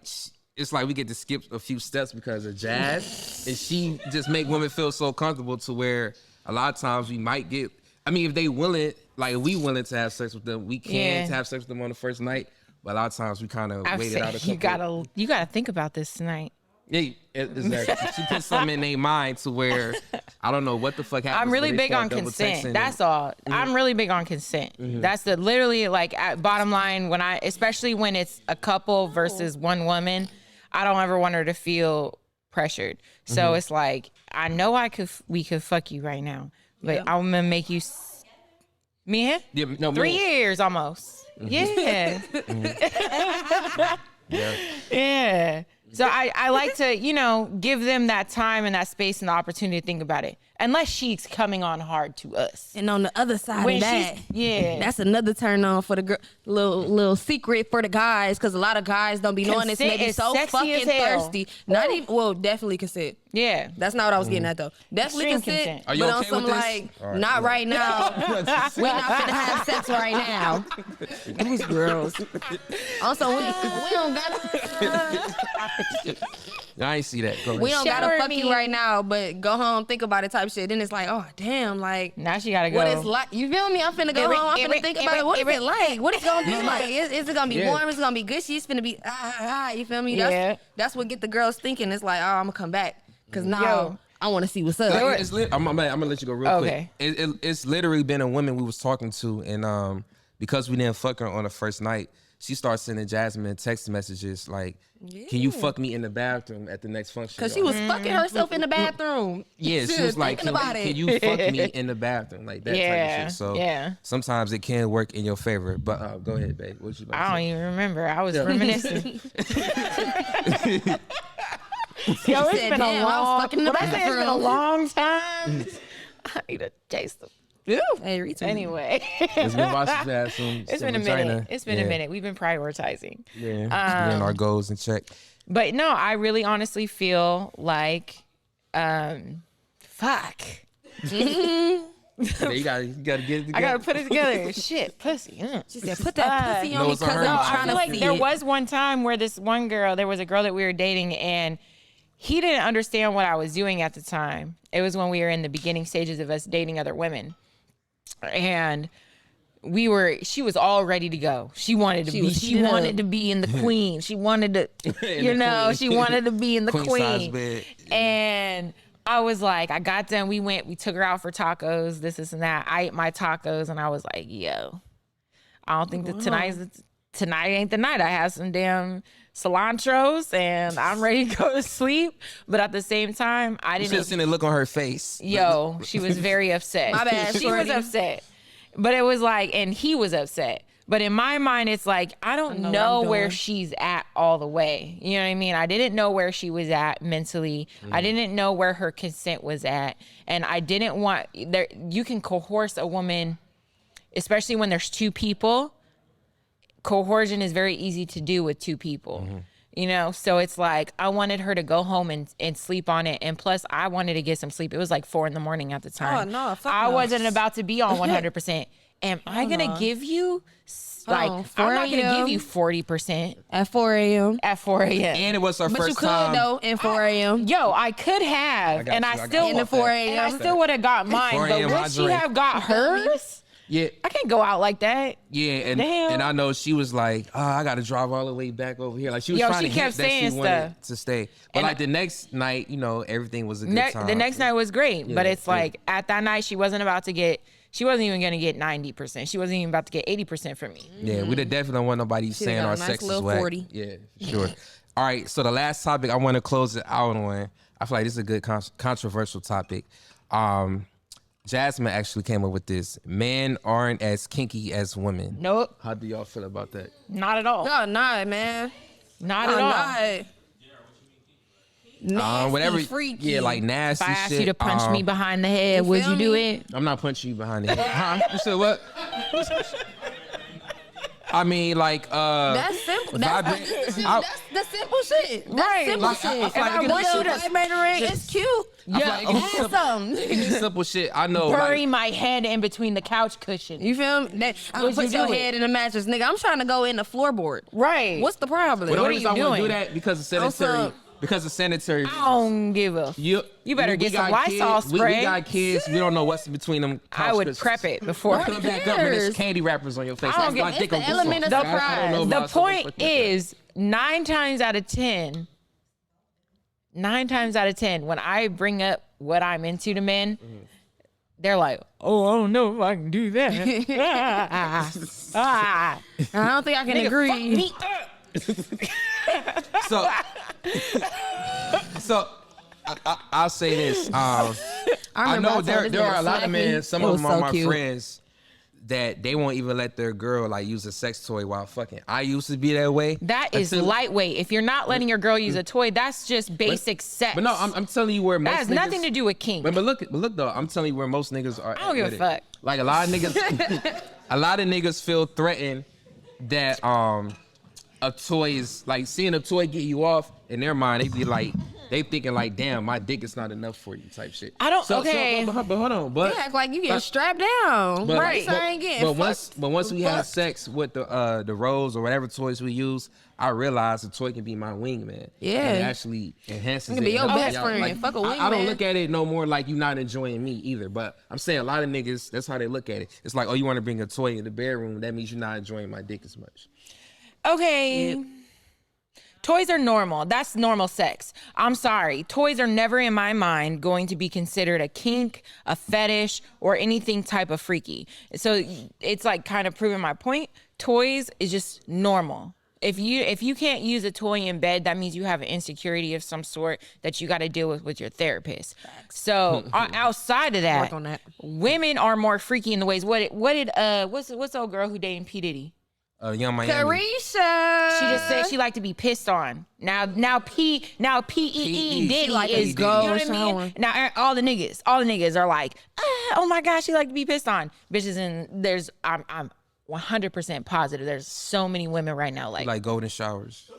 it's like we get to skip a few steps because of Jazz, and she just make women feel so comfortable to where a lot of times we might get. I mean, if they willing, like if we willing to have sex with them, we can have sex with them on the first night. But a lot of times we kind of waited out a couple. You gotta think about this tonight. Yeah, exactly. She put something in their mind to where I don't know what the fuck happened. I'm really big on consent. That's all. I'm really big on consent. That's the literally like at bottom line when especially when it's a couple versus one woman, I don't ever want her to feel pressured. So it's like I know we could fuck you right now, but I'm gonna make you. Me? Yeah, no, 3 me. years almost. Yeah. Yeah. So I like to, give them that time and that space and the opportunity to think about it. Unless she's coming on hard to us. and on the other side When of that, yeah. that's another turn on for the girl. Little secret for the guys, because a lot of guys don't be knowing this. And they Consent be is so sexy as fucking hell. thirsty. Not even, well, definitely consent. Yeah. That's not what I was getting at though. Definitely Extreme consent. consent. Are you but on okay some with this? like, All right. not right now. We're not finna have sex right now. These girls. Also, we don't gotta. I ain't see that. Go We ahead. don't gotta Shower fuck me. you right now, but go home, think about it type shit. Then it's like, oh damn, like Now she gotta go. what it's like. You feel me? I'm finna go home. I'm finna think about it. What is it like? What it's gonna be like? Is it gonna be Yeah. warm? Is it gonna be gushy? It's finna be you feel me? Yeah. That's what get the girls thinking. It's like, oh, I'm gonna come back because now Yo. I want to see what's up. Like, I'm gonna let you go real Okay. quick. It's literally been a woman we was talking to, and because we didn't fuck her on the first night, she started sending Jasmine text messages like, "Can you fuck me in the bathroom at the next function?" Cause she was fucking herself in the bathroom. Yeah, she Shit, was like, thinking about can it. you fuck me in the bathroom?" Like that type Yeah, of shit. So yeah. sometimes it can work in your favor. But go ahead, babe. What you about I to don't say? even remember. I was reminiscing. Yo, it's said, been "Damn, a I was long. fucking in the What I say? It's been a bathroom." long time. I need to taste them. Hey, retweet. Anyway, It's been watching past some. it's been a minute. It's been a minute. We've been prioritizing. Yeah, getting our goals in check. But no, I really honestly feel like, fuck. Yeah, you gotta get it together. I gotta put it together. Shit, pussy. She said, put that pussy on No, me it's on because her. I'm No, I trying feel to like see there it. was one time where there was a girl that we were dating and he didn't understand what I was doing at the time. It was when we were in the beginning stages of us dating other women. And she was all ready to go. She wanted to be in the queen. She wanted to, she wanted to be in the Queen size bed. And I was like, I got done. We took her out for tacos, this and that. I ate my tacos and I was like, yo, I don't think that tonight ain't the night. I had some damn cilantros and I'm ready to go to sleep. But at the same time, I You should have didn't. seen the look on her face. Yo, she was very upset. My bad, She was shorty. upset. But it was like, and he was upset. But in my mind, it's like, I don't know what know I'm where doing. she's at all the way. You know what I mean? I didn't know where she was at mentally. I didn't know where her consent was at. And I didn't want, you can coerce a woman, especially when there's two people. Coercion is very easy to do with two people. So it's like I wanted her to go home and sleep on it, and plus I wanted to get some sleep. It was like 4 a.m. at the time. Oh, no, fuck I no. wasn't about to be on 100%. am I gonna give you like on, I'm not 4 gonna a.m. give you 40% At 4 a.m. at 4 a.m. And it was her But first you could time. though in 4 a.m. Yo, I could have, got and you, I I got still you. In the 4 and I a.m. still would have got mine. 4 But a.m. would she lingerie. have got hers? Yeah. I can't go out like that. Yeah, and Damn. I know she was like, oh, I got to drive all the way back over here. Like she was Yo, trying she to kept hint that she saying wanted stuff. to stay. But And like the next night, you know, everything was a good time. The next night was great, but Yeah, it's yeah. like at that night she wasn't even gonna get 90%. She wasn't even about to get 80% from me. Yeah, we definitely don't want nobody saying got a our nice sex is little whack. 40. Yeah, for sure. All right, so the last topic I want to close it out on. I feel like this is a good controversial topic. Jasmine actually came up with this. Men aren't as kinky as women. Nope, How do y'all feel about that? not at all. No, nah, man. Not No, at all. nah. Nasty, Whatever. freaky. Yeah, like nasty If I asked shit. you to punch me behind the head, would feel you do me? it? I'm not punching you behind the head. Huh? You said what? I mean, like, That's simple. That's, vibrate- I- that's the simple shit. That's Right. simple Like, shit. I feel If like I it want can you be to simple. vibrate ring, it's cute. I feel like it can be Add simple- something. it can be simple shit. I know. Bury Like, my head in between the couch cushions. You feel me? That, I'm Would gonna you put your do it? head in the mattress, nigga. I'm trying to go in the floorboard. Right. What's the problem? but the What only are reason you I want to do doing? that because of sanitary. Also- Because of sanitary. I don't give a. You better we get some got Lysol kids, we spray. got kids. We don't know what's between them. I would couch prep cushions. it before. Come back up when there's cares? candy wrappers on your face. I don't Like, get- like, it's dick the on this element one. of I don't know surprise. The about someone point fucking like that. is 9 times out of 10, when I bring up what I'm into to men, they're like, "Oh, I don't know if I can do that." I don't think I can agree. So I'll say this. I remember know I told this there are nigga a lot of smack men. me. Some It of was them are so my cute. friends that they won't even let their girl like use a sex toy while fucking. I used to be that way. That is Until- lightweight. If you're not letting your girl use a toy, that's just basic sex. But no, I'm telling you where most that has niggas, nothing to do with kink. But look though, I'm telling you where most niggas are. I don't give a fuck. Like a lot of niggas, a lot of niggas feel threatened that a toy is like seeing a toy get you off. In their mind, they be like, they thinking like, damn, my dick is not enough for you, type shit. I don't- okay. but hold on, but You act like you get strapped down. but, Right. I ain't getting but once we have fucked. sex with the Rose or whatever toys we use, I realize the toy can be my wingman. Yeah. And it actually enhances It can it. be your And I- best friend. Fuck a I don't wingman. look at it no more like you not enjoying me either. But I'm saying a lot of niggas, that's how they look at it. It's like, oh, you want to bring a toy in the bedroom? That means you're not enjoying my dick as much. Okay. Toys are normal. That's normal sex. I'm sorry. Toys are never in my mind going to be considered a kink, a fetish, or anything type of freaky. So it's like kind of proving my point. Toys is just normal. If you can't use a toy in bed, that means you have an insecurity of some sort that you got to deal with your therapist. So outside of that, Work on that. women are more freaky in the ways. What's the old girl who dating P Diddy? Young Miami. Carisha. She just said she liked to be pissed on. Now P P.E. Diddy like to is go you know what I shower. mean? Now all the niggas are like, oh my gosh, she like to be pissed on. Bitches, and there's I'm 100% positive. There's so many women right now like Like golden showers.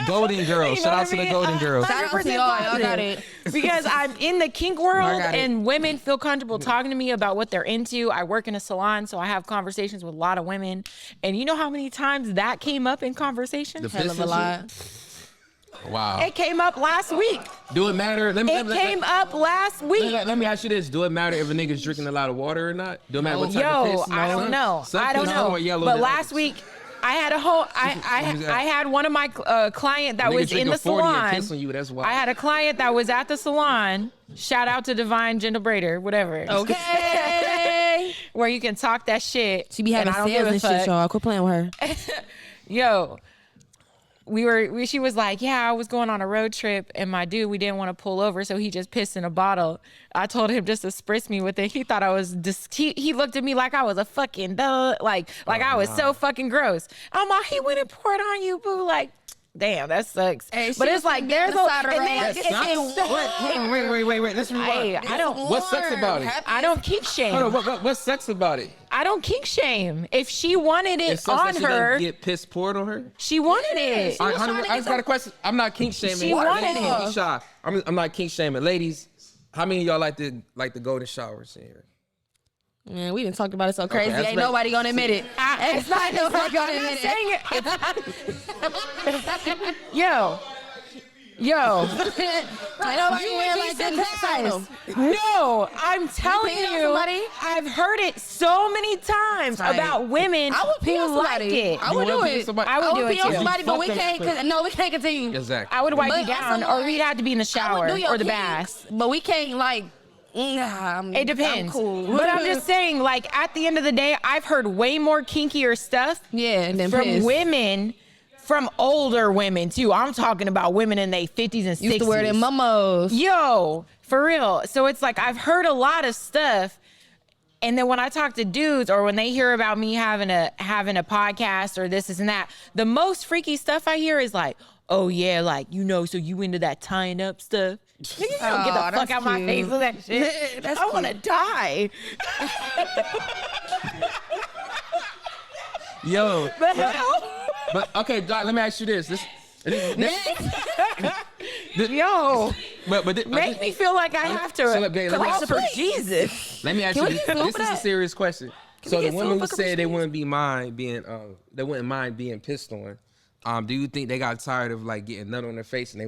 Golden girls. You know Shout out what to I the mean? golden girls. Shout out to 100% y'all. Y'all got positive. it. Because I'm in the kink world got it. and women feel comfortable talking to me about what they're into. I work in a salon, so I have conversations with a lot of women. And you know how many times that came up in conversation? The Hell of a pistol lot. shit? Wow. It came up last week. Do it matter? It came up last week. Let me ask you this: do it matter if a nigga's drinking a lot of water or not? Do it matter what type of Yo, piss? I No. don't know. Some I don't piss know. more yellow But than last others. week, I had a whole. I had one of my client that Nigga was drink in a the 40 and salon. piss on you, that's wild. I had a client that was at the salon. Shout out to Divine Gentle Braider, whatever. Okay. Where you can talk that shit. She be having and I don't sales give a and fuck. shit, y'all. Quit playing with her. Yo, she was like, yeah, I was going on a road trip and my dude, we didn't want to pull over, so he just pissed in a bottle. I told him just to spritz me with it. He thought I was he looked at me like I was a fucking like I was so fucking gross. I'm like, he went and poured on you, boo. Like, damn, that sucks. Hey, but she it's was like like, there's get the side of and then rain. it's- Wait. Let's rewind. Hey, I don't What's sex about it? I don't kink shame. Hold on, what's sex about it? I don't kink shame. If she wanted it It's such on that she her, doesn't get piss poured on her. she wanted it. All right, was honey, trying to I just get got a question. I'm not kink shaming. She wanted Don't it. be shy. I'm not kink shaming. Ladies, how many of y'all like the golden showers in here? Man, we didn't talk about it so crazy. that's Ain't like- nobody gonna admit it. It's not nobody gonna I'm not admit saying it. Yo. Ain't nobody wearing like that. No, I'm telling pee on you, somebody? I've heard it so many times Right. about women I would pee on who like somebody. it. I would You do wanna pee on it. somebody? I would do pee it on too. somebody, but we Fuck can't. that. We can't continue. Exactly. I would wipe But you down, also, or we'd have to be in the I shower would do your or the kink, bath. but we can't like. It depends. I'm cool. But I'm just saying, like, at the end of the day, I've heard way more kinkier stuff Yeah, and then from piss. women, from older women too. I'm talking about women in their 50s and 60s. Used to wear them mumos. Yo, for real. So it's like I've heard a lot of stuff. And then when I talk to dudes or when they hear about me having a podcast or this and that, the most freaky stuff I hear is like, oh yeah, like, you know, so you into that tying up stuff. Nigga, you don't get the fuck that's out my cute. face with that shit. That's I want to die. Yo, The hell? but okay, Doc, let me ask you this. Yo, But make me feel like I have to So, let me- call for Jesus. Let me ask Can you we this. get sued This for is a that? serious question. we So the get women sued who for said they commercials? wouldn't mind being pissed on, do you think they got tired of like getting nut on their face and they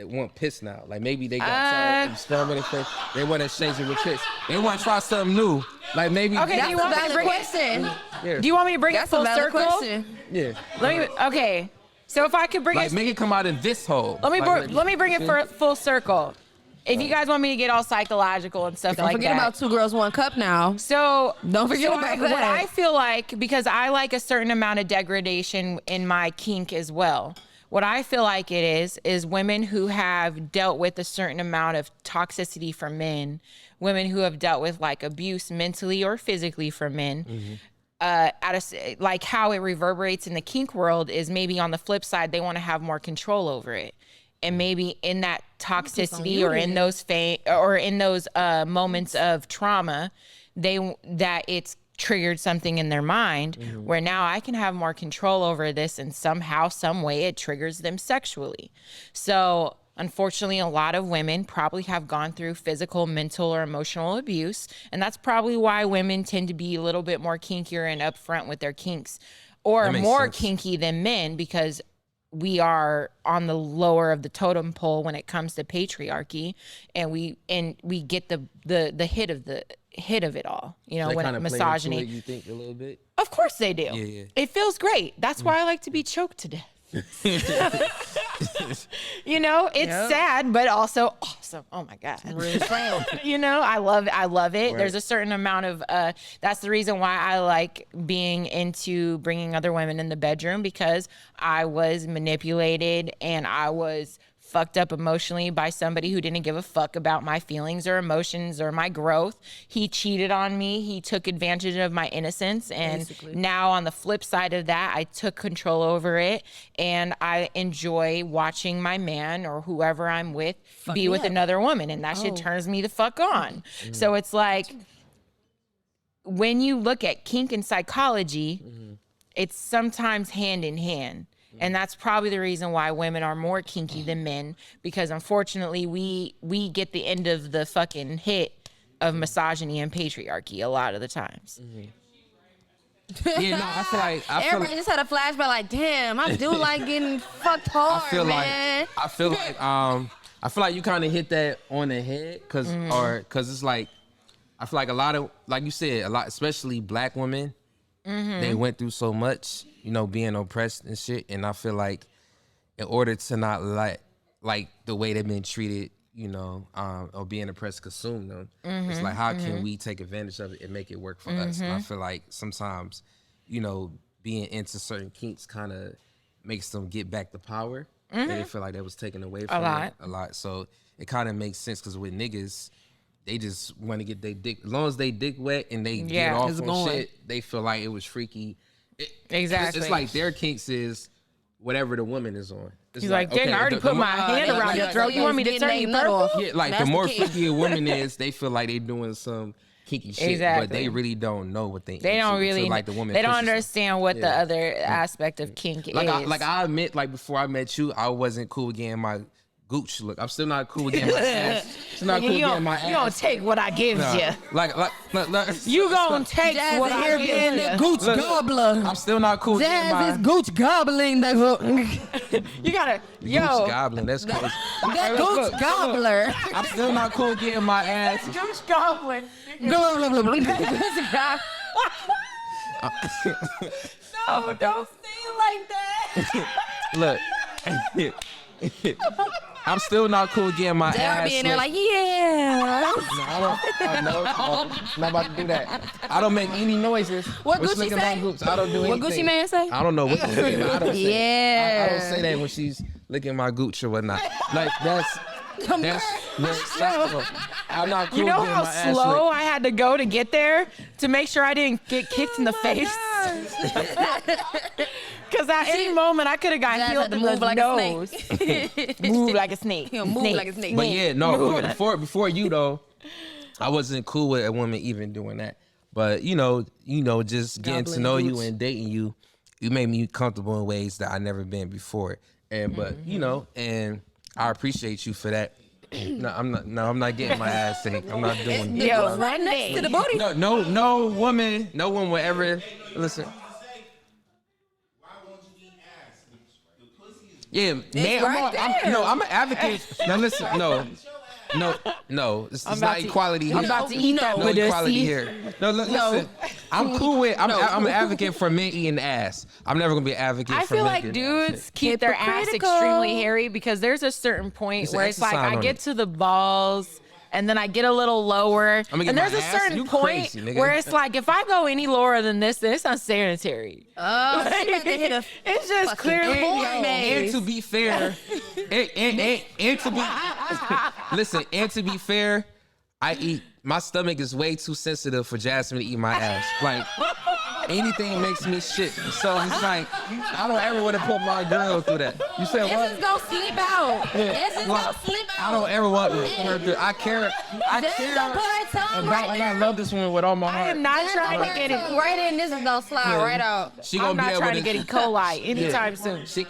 want piss now? Like maybe they got tired of sperm in their face. They want to exchange it with piss. They want to try something new. Like maybe. Okay, That's do you a want me to valid bring question. Yeah. Do you want me to bring That's it a full valid circle? question. Yeah. Okay. So if I could bring Like it, make it come out in this hole. let me Like, let me bring it for full circle. If you guys want me to get all psychological and stuff Don't like forget that. about 2 Girls 1 Cup now. So Don't forget so about what that. I feel like, because I like a certain amount of degradation in my kink as well. What I feel like it is women who have dealt with a certain amount of toxicity from men, women who have dealt with like abuse mentally or physically from men. Like how it reverberates in the kink world is maybe on the flip side, they want to have more control over it. And maybe in that toxicity or in those moments of trauma, that it's triggered something in their mind where now I can have more control over this, and somehow, some way it triggers them sexually. So unfortunately, a lot of women probably have gone through physical, mental, or emotional abuse. And that's probably why women tend to be a little bit more kinkier and upfront with their kinks, or That makes more sense. kinky than men, because we are on the lower of the totem pole when it comes to patriarchy, and we get the hit of it all, you know, They when kinda play into misogyny. it, you think a little bit. Of course they do. Yeah. It feels great. That's why I like to be choked to death. You know, it's sad, but also awesome. Oh my God. You know, I love it. Right. There's a certain amount of, that's the reason why I like being into bringing other women in the bedroom, because I was manipulated and I was fucked up emotionally by somebody who didn't give a fuck about my feelings or emotions or my growth. He cheated on me. He took advantage of my innocence. And now on the flip side of that, I took control over it. And I enjoy watching my man or whoever I'm with be with another woman. And that shit turns me the fuck on. So it's like, when you look at kink and psychology, it's sometimes hand in hand. And that's probably the reason why women are more kinky than men, because unfortunately we get the end of the fucking hit of misogyny and patriarchy a lot of the times. Yeah, no, I feel like Everybody just had a flashback like, damn, I do like getting fucked hard, man. I feel like you kind of hit that on the head, cause it's like, I feel like a lot of, like you said, especially black women, they went through so much, you know, being oppressed and shit. And I feel like in order to not let, like the way they've been treated, you know, or being oppressed consume them, it's like, how can we take advantage of it and make it work for us? And I feel like sometimes, you know, being into certain kinks kind of makes them get back the power. And they feel like that was taken away from them a lot. So it kind of makes sense, because with niggas, they just want to get their dick, as long as they dick wet and they get off it's on going. shit, they feel like it was freaky. Exactly. It's like their kinks is whatever the woman is on. It's He's like, dang, I already put my hand around your throat. You want me to turn you purple? Yeah, like That's the the more kink. freaky a woman is, they feel like they doing some kinky shit, Exactly. but they really don't know what they They don't really, like the woman. they don't pushes them. understand what the other aspect of kink Like is. I admit, like before I met you, I wasn't cool getting my gooch look. I'm still not cool with getting my ass. Still not cool with You getting my don't, you don't ass. take what I gives Nah. you. Like, You gonna take Jazz what is I here give being you. the gooch Look, gobbler. I'm still not cool with getting Jazz is my gooch gobbling. You gotta, gooch yo, goblin. That's crazy. That Look, gooch look, gobbler. I'm still not cool with getting my ass. Goose Goblin. No, Don't say it like that. Look. I'm still not cool with getting my They'll ass. be in there licked. like, yeah. No, I'm not about to do that. I don't make any noises. What when she's Gucci licking say? my gooch. I don't do What anything. Gucci man say? I don't know what to say. I don't say, Yeah. I don't say that when she's licking my gooch or whatnot. Like that's I'm not cool You know with getting how my ass slow licked. I had to go to get there to make sure I didn't get kicked in the face? Because at any moment I could have got Jazz healed had to in move the like nose. a snake. Move like a snake. He'll move like a snake. But yeah, no. Before you though, I wasn't cool with a woman even doing that. But you know, just getting to Gobbling know you gooch. and dating you, you made me comfortable in ways that I never been before. And but you know, and I appreciate you for that. No, I'm not getting my ass ate. I'm not doing that. Yo, Right next to the booty. No woman will ever listen. Why won't you eat ass? The pussy is Yeah, man, right there. I'm an advocate. Now listen, no, this is not to- equality I'm here. about to eat that No pussy. equality here. No, listen. I'm cool with. I'm an advocate for men eating ass. I'm never gonna be an advocate. I for feel men like getting ass. dudes keep their ass Hypocritical. extremely hairy because there's a certain point It's an where it's like exercise I on get it. to the balls and then I get a little lower. I'ma get And there's my a ass? certain You point crazy, nigga. where it's like if I go any lower than this, then it's unsanitary. Oh, she about to hit a It's just fucking clearly point, And man. to be fair, and to be listen, and to be fair, I eat. My stomach is way too sensitive for Jasmine to eat my ass. Like anything makes me shit. So it's like I don't ever want to put my girl through that. You said This what? is gonna slip out. This is gonna slip out. I don't ever want her to. I care. This is gonna put her tongue about right like there. I love this woman with all my I heart. am not trying to Her get it. tongue right in. This is gonna slide right out. She I'm gonna be not able trying to to get E. coli anytime soon. She,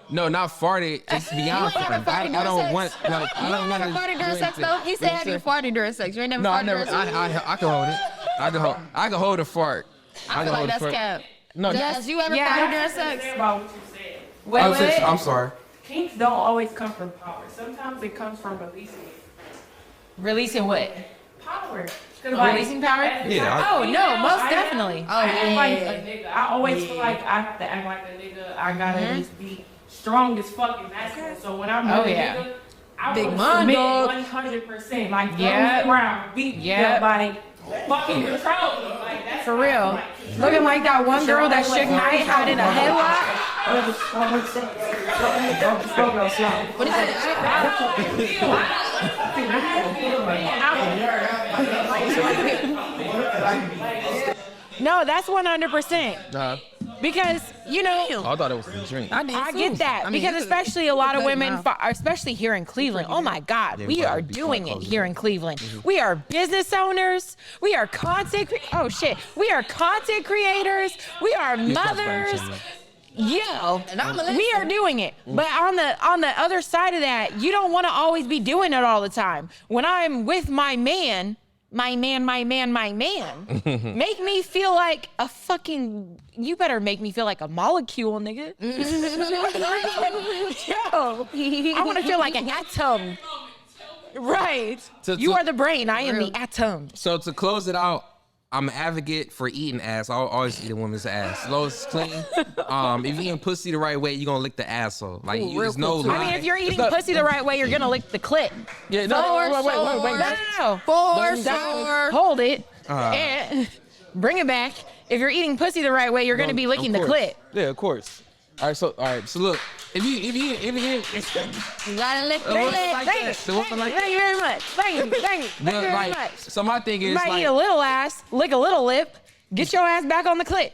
no, not farted. It's beyond You ain't never farting. I farted during don't sex. want. Like, I You don't ain't want never to. farted during sex though. He said, "Have you farted during sex?" You ain't never No, I farted never. during sex. I can hold it. I can hold a fart. I feel like hold a that's fart. cap. No, Jazz, you ever Yeah. farted during sex? About what you said. Wait, wait. I'm sorry. Kinks don't always come from power. Sometimes it comes from releasing Releasing what? power. Releasing power? Yeah, Oh no, most definitely. Oh, I act like yeah. a nigga. I always feel like I have to act like a nigga. I gotta at least be strong as fuck and masculine. So when I'm Oh, with a yeah. nigga, I Big will man, submit dog. 100%. Like Yeah. throw around, beat Yeah. like fucking control me. Like that's For real. Looking like that one girl that Suge Knight had in a headlock. What is that? No, that's 100%. Nah, Because, you know, I thought it was a drink. I did I too. get that I mean, because you- especially a lot of Good women, mouth. especially here in Cleveland. Oh my God, Yeah, we we are gotta be doing it close. here in Cleveland. We are business owners. We are oh shit, we are content creators. We are mothers. Yo, And I'm a we are doing it. But on the other side of that, you don't want to always be doing it all the time. When I'm with my man, make me feel like a fucking. You better make me feel like a molecule, nigga. Yo, I want to feel like an atom. Right. You are the brain. I am the atom. So to close it out, I'm an advocate for eating ass. I'll always eat a woman's ass. As long as it's clean. If you eating pussy the right way, you're gonna lick the asshole. Like Ooh, real there's no quick, lie. I mean, if you're It's eating not- pussy the right way, you're gonna lick the clit. Yeah, No. For sure. Hold it. And bring it back. If you're eating pussy the right way, you're gonna be licking the clit. Yeah, of course. All right. So look, if you You gotta lick the Well, lip. like Thank you. that. So what like- Thank you very much. Thank you very like, much. so my thing You is might like, eat a little ass, lick a little lip, get your ass back on the clit.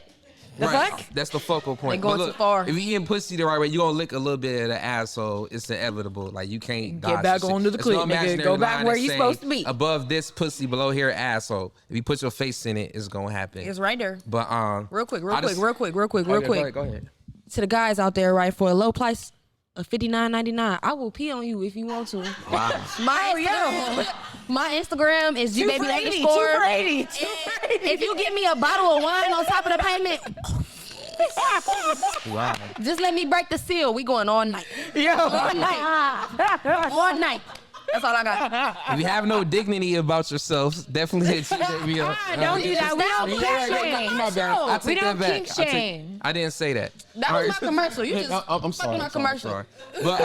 The right, fuck? that's the focal point. They going But too far. If you eating pussy the right way, you gonna lick a little bit of the asshole. It's inevitable. Like you can't dodge back this shit. onto the There's no clit, nigga. imaginary Go back line where that you say supposed to be. Above this pussy, below here asshole. If you put your face in it, it's gonna happen. It's right there. But Real quick. I just- Go ahead. Go ahead. To the guys out there, right, for a low price a $59.99. I will pee on you if you want to. Wow. My Instagram is Two for 80. If you give me a bottle of wine on top of the payment, Wow. just let me break the seal. We going all night. All night. All night. That's all I got. If you have no dignity about yourselves, definitely hit me up. Don't do that. We don't kink shame. I We take don't that back. kink shame. I didn't say that. That was my commercial. You just I'm sorry. my commercial. Sorry. But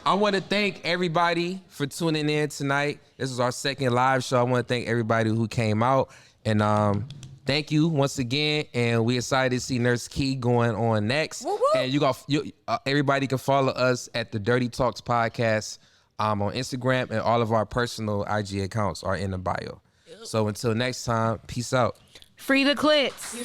I want to thank everybody for tuning in tonight. This is our second live show. I want to thank everybody who came out. And thank you once again. And we excited to see Nurse Key going on next. Woo woo. And everybody can follow us at the Dirty Talks Podcast on Instagram, and all of our personal IG accounts are in the bio. So until next time, peace out. Free the clits.